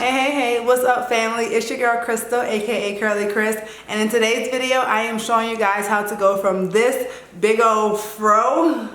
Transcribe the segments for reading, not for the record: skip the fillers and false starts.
Hey, what's up family? It's your girl Crystal, aka Curly Chris, and in today's video I am showing you guys how to go from this big old fro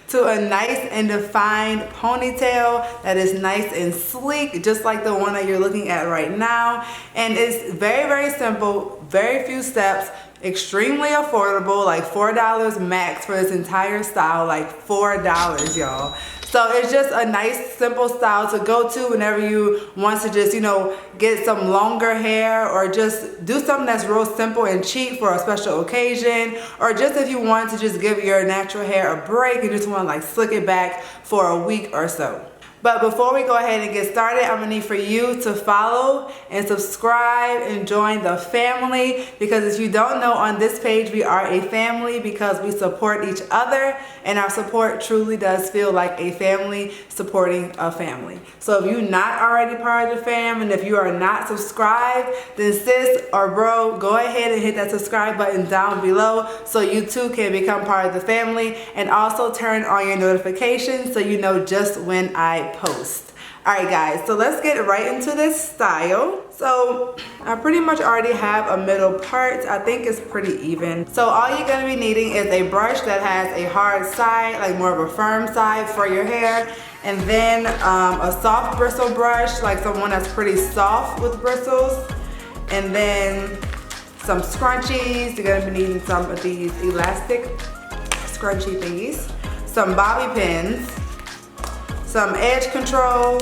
to a nice and defined ponytail that is nice and sleek, just like the one that you're looking at right now. And it's very simple, very few steps, extremely affordable, like $4 max for this entire style, like $4, y'all. So it's just a nice simple style to go to whenever you want to just, you know, get some longer hair, or just do something that's real simple and cheap for a special occasion, or just if you want to just give your natural hair a break and just want to like slick it back for a week or so. But before we go ahead and get started, I'm gonna need for you to follow and subscribe and join the family, because if you don't know, on this page we are a family because we support each other, and our support truly does feel like a family supporting a family. So if you're not already part of the fam, and if you are not subscribed, then sis or bro, go ahead and hit that subscribe button down below so you too can become part of the family, and also turn on your notifications so you know just when I post. Alright guys, so let's get right into this style. So I pretty much already have a middle part. I think it's pretty even. So all you're going to be needing is a brush that has a hard side, like more of a firm side for your hair, and then a soft bristle brush, like someone that's pretty soft with bristles, and then some scrunchies. You're going to be needing some of these elastic scrunchie thingies, some bobby pins, some edge control,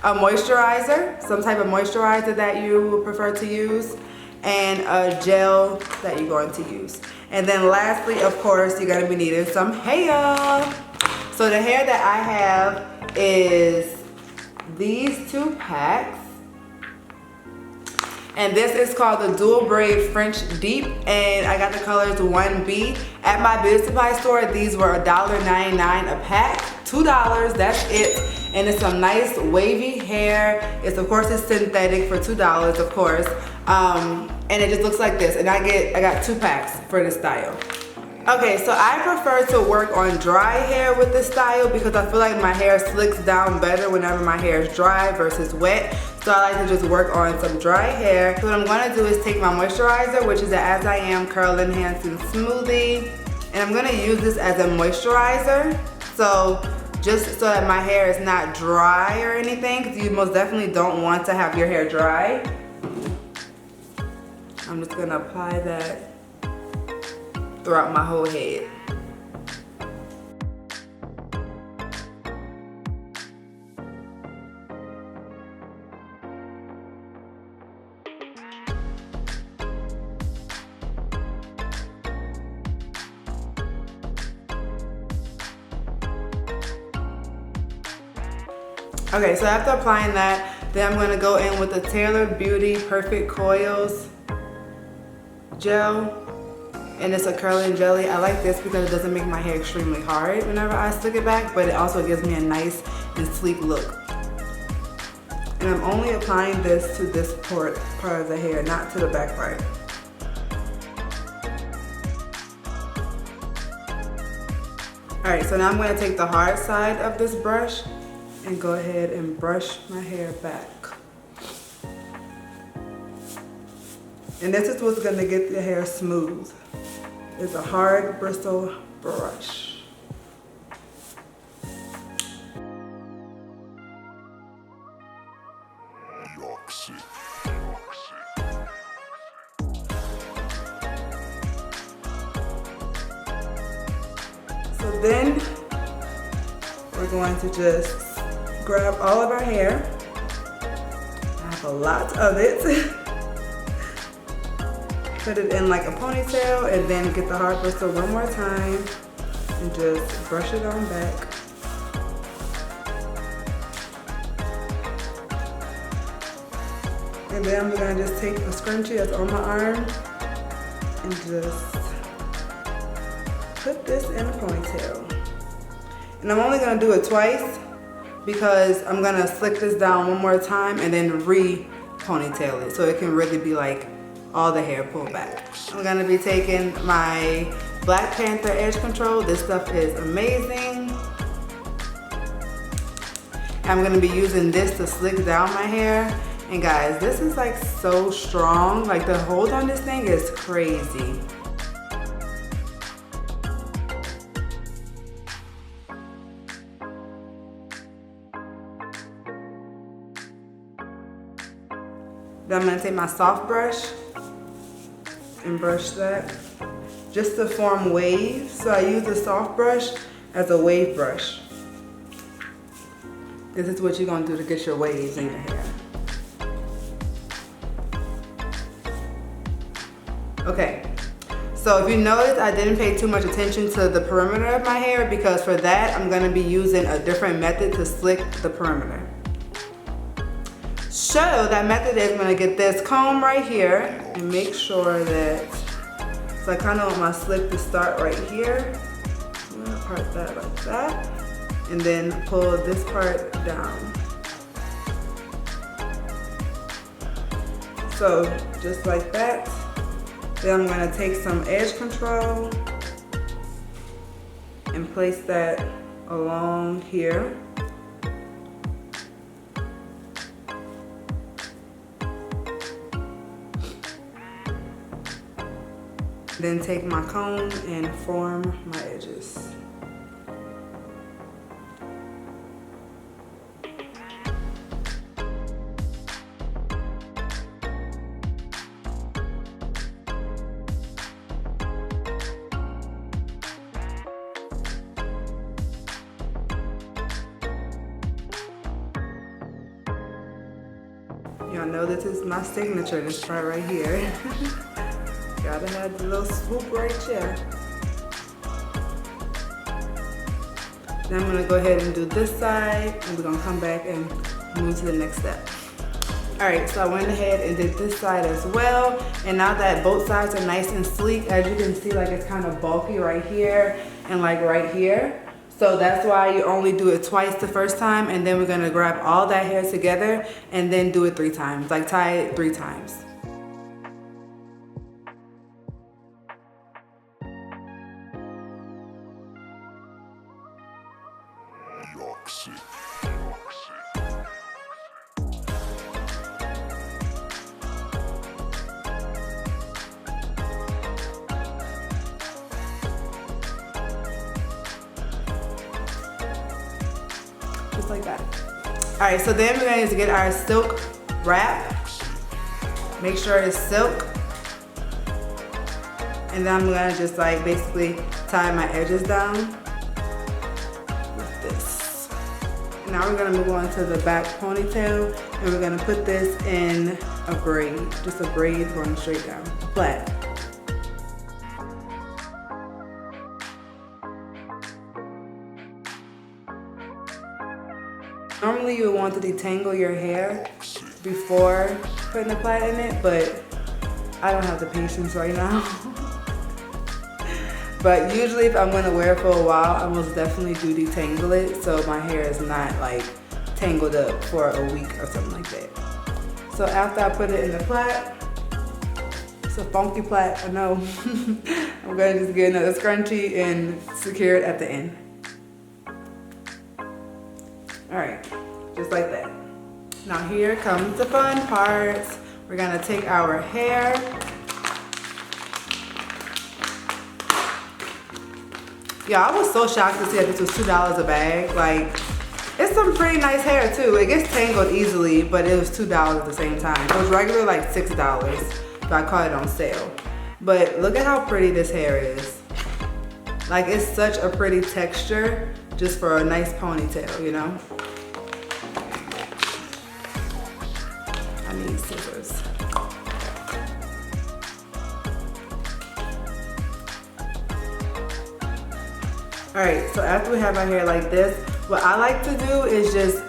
a moisturizer, some type of moisturizer that you prefer to use, and a gel that you're going to use. And then lastly, of course, you're going to be needing some hair. So the hair that I have is these 2 packs. And this is called the Dual Braid French Deep, and I got the colors 1B. At my beauty supply store, these were $1.99 a pack, $2, that's it. And it's some nice wavy hair. Of course, it's synthetic for $2, of course. And it just looks like this. And I got 2 packs for this style. Okay, so I prefer to work on dry hair with this style because I feel like my hair slicks down better whenever my hair is dry versus wet. So I like to just work on some dry hair. So what I'm going to do is take my moisturizer, which is the As I Am Curl Enhancing Smoothie, and I'm going to use this as a moisturizer. So just so that my hair is not dry or anything, because you most definitely don't want to have your hair dry. I'm just going to apply that throughout my whole head. Okay, so after applying that, then I'm going to go in with the Tailored Beauty Perfect Coils gel. And it's a curling jelly. I like this because it doesn't make my hair extremely hard whenever I stick it back, but it also gives me a nice and sleek look. And I'm only applying this to this part of the hair, not to the back part. Alright, so now I'm going to take the hard side of this brush and go ahead and brush my hair back. And this is what's going to get the hair smooth. It's a hard bristle brush. So then we're going to just grab all of our hair. I have a lot of it. Put it in like a ponytail, and then get the hard bristle one more time and just brush it on back. And then I'm gonna just take a scrunchie that's on my arm and just put this in a ponytail. And I'm only gonna do it twice because I'm gonna slick this down one more time and then re-ponytail it so it can really be like all the hair pulled back. I'm gonna be taking my Black Panther edge control. This stuff is amazing. I'm gonna be using this to slick down my hair. And guys, this is like so strong. Like the hold on this thing is crazy. Then I'm gonna take my soft brush and brush that just to form waves. So I use the soft brush as a wave brush. This is what you're gonna do to get your waves in your hair. Okay, so if you notice, I didn't pay too much attention to the perimeter of my hair because for that, I'm gonna be using a different method to slick the perimeter. So that method is, I'm gonna get this comb right here and make sure that, so I kinda want my slick to start right here. I'm gonna part that like that, and then pull this part down. So just like that. Then I'm gonna take some edge control and place that along here. Then take my comb and form my edges. Y'all know this is my signature, this part right here. Gotta have the little swoop right there. Then I'm gonna go ahead and do this side, and we're gonna come back and move to the next step. All right, so I went ahead and did this side as well. And now that both sides are nice and sleek, as you can see, like it's kind of bulky right here and like right here. So that's why you only do it twice the first time, and then we're gonna grab all that hair together and then do it 3 times, like tie it 3 times. Just like that. All right, so then we're gonna need to get our silk wrap. Make sure it's silk. And then I'm gonna just like basically tie my edges down with this. And now we're gonna move on to the back ponytail, and we're gonna put this in a braid, just a braid going straight down, flat. Normally you would want to detangle your hair before putting the plait in it, but I don't have the patience right now. But usually if I'm gonna wear it for a while, I most definitely do detangle it so my hair is not like tangled up for a week or something like that. So after I put it in the plait, it's a funky plait, I know. I'm gonna just get another scrunchie and secure it at the end. All right, just like that. Now here comes the fun part. We're gonna take our hair. Yeah, I was so shocked to see that this was $2 a bag. Like, it's some pretty nice hair too. It gets tangled easily, but it was $2 at the same time. It was regular like $6, but I caught it on sale. But look at how pretty this hair is. Like, it's such a pretty texture just for a nice ponytail, you know? I need scissors. All right, so after we have our hair like this, what I like to do is just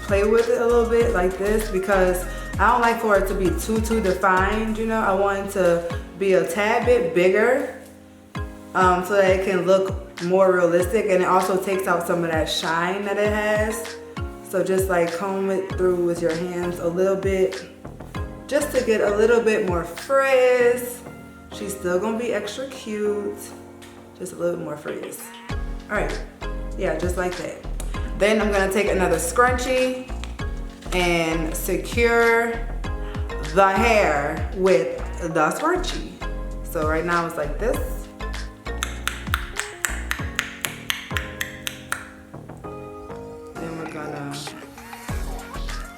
play with it a little bit like this, because I don't like for it to be too defined, you know? I want it to be a tad bit bigger so that it can look more realistic, and it also takes out some of that shine that it has. So just like comb it through with your hands a little bit, just to get a little bit more frizz. She's still gonna be extra cute, just a little bit more frizz. All right, yeah, just like that. Then I'm gonna take another scrunchie and secure the hair with the scrunchie. So right now it's like this. Then we're gonna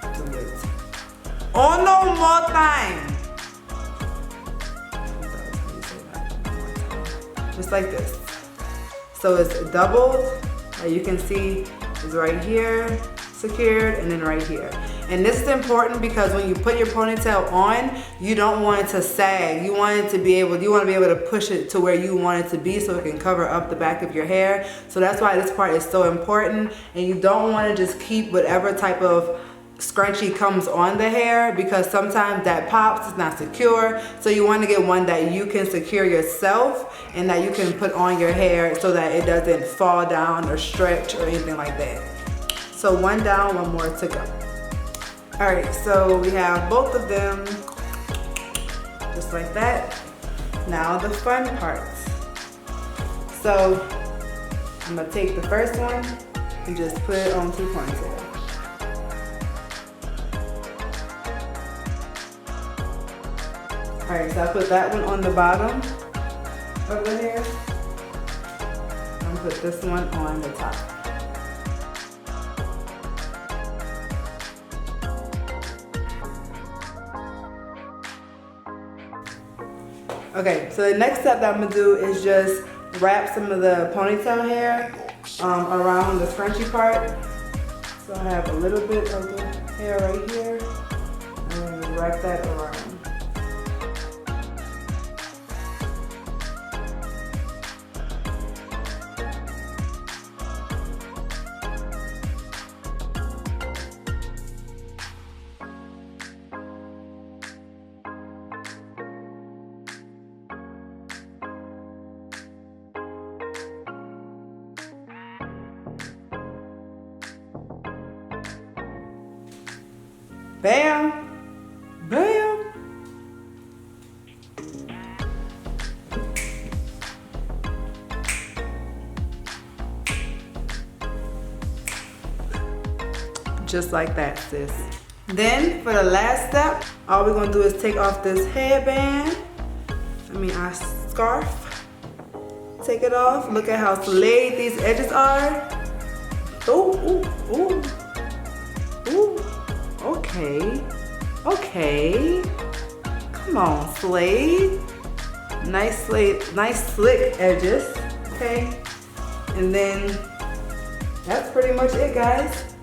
do it. Oh, no more time. Just like this. So it's doubled. You can see it's right here, secured, and then right here. And this is important because when you put your ponytail on, you don't want it to sag. You want it to be able, you want to be able to push it to where you want it to be so it can cover up the back of your hair. So that's why this part is so important. And you don't want to just keep whatever type of scrunchie comes on the hair, because sometimes that pops, it's not secure. So you want to get one that you can secure yourself and that you can put on your hair so that it doesn't fall down or stretch or anything like that. So one down, one more to go. All right, so we have both of them just like that. Now the fun parts. So I'm gonna take the first one and just put it onto ponytail. All right, so I put that one on the bottom of the hair. I'm gonna put this one on the top. Okay, so the next step that I'm gonna do is just wrap some of the ponytail hair around the scrunchie part. So I have a little bit of the hair right here. I'm gonna wrap that around. Bam! Bam! Just like that, sis. Then for the last step, all we're gonna do is take off this headband. Our scarf. Take it off. Look at how slayed these edges are. Ooh, ooh, ooh. Ooh. Okay, okay. Come on, Slade. Nice slick edges, okay? And then that's pretty much it, guys.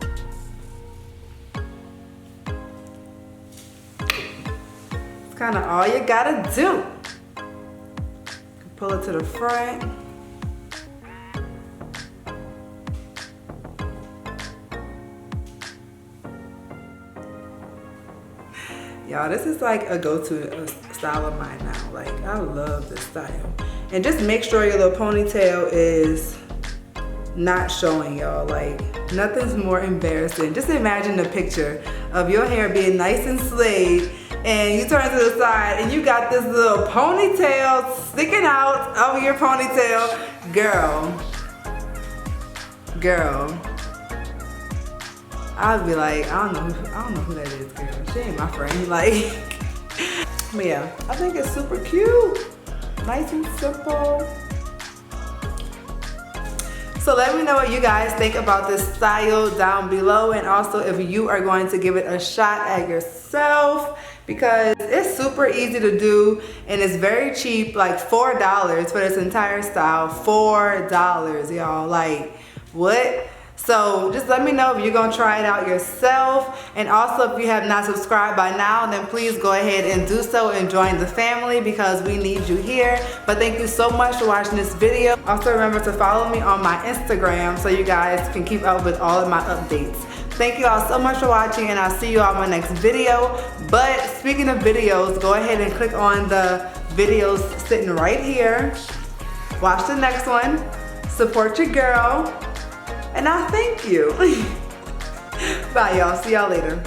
It's kind of all you gotta do. Pull it to the front. Y'all, this is like a go-to style of mine now. Like, I love this style. And just make sure your little ponytail is not showing, y'all. Like, nothing's more embarrassing. Just imagine the picture of your hair being nice and slayed, and you turn to the side and you got this little ponytail sticking out of your ponytail. Girl. I'd be like, I don't know who that is, girl. She ain't my friend. Like, but yeah, I think it's super cute. Nice and simple. So let me know what you guys think about this style down below, and also if you are going to give it a shot at yourself, because it's super easy to do and it's very cheap, like $4 for this entire style. $4, y'all. Like, what? So just let me know if you're gonna try it out yourself. And also, if you have not subscribed by now, then please go ahead and do so and join the family, because we need you here. But thank you so much for watching this video. Also remember to follow me on my Instagram so you guys can keep up with all of my updates. Thank you all so much for watching, and I'll see you on my next video. But speaking of videos, go ahead and click on the videos sitting right here. Watch the next one. Support your girl. And I thank you. Bye, y'all. See y'all later.